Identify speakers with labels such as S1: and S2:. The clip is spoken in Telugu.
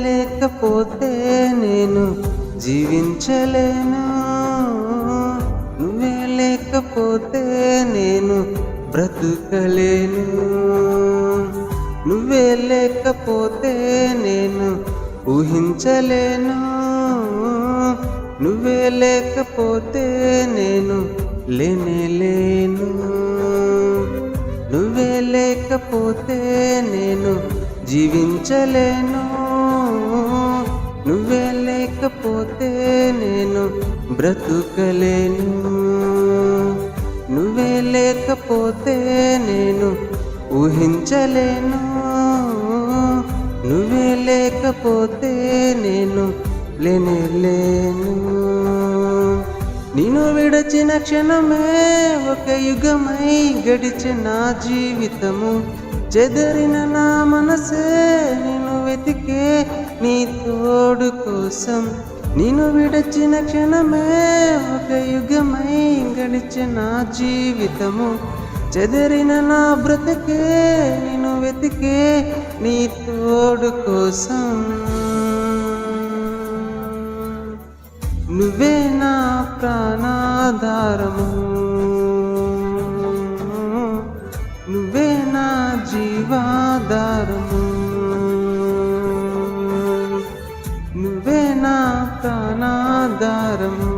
S1: లేకపోతే నేను జీవించలేను, నువ్వే లేకపోతే నేను బ్రతుకలేను, నువ్వే లేకపోతే నేను ఊహించలేను, నువ్వే లేకపోతే నేను లేనేలేను, నువ్వే లేకపోతే నేను జీవించలేను, నువ్వే లేకపోతే నేను బ్రతుకలేను, నువ్వే లేకపోతే నేను ఊహించలేను, నువ్వే లేకపోతే నేను లేనేలేను. నిన్ను విడచిన క్షణమే ఒక యుగమై గడిచిన జీవితము, చెదరిన నా మనసే నిన్ను వెతికే నీ తోడు కోసం. నిన్ను విడచిన క్షణమే ఒక యుగమై గడిచిన జీవితము, చెదరిన నా బ్రతుకే నిన్ను వెతికే నీ తోడు కోసం. నువ్వే నా ప్రాణాధారము, నువ్వే నా జీవాధారము, నువ్వే నా ప్రాణాధారము.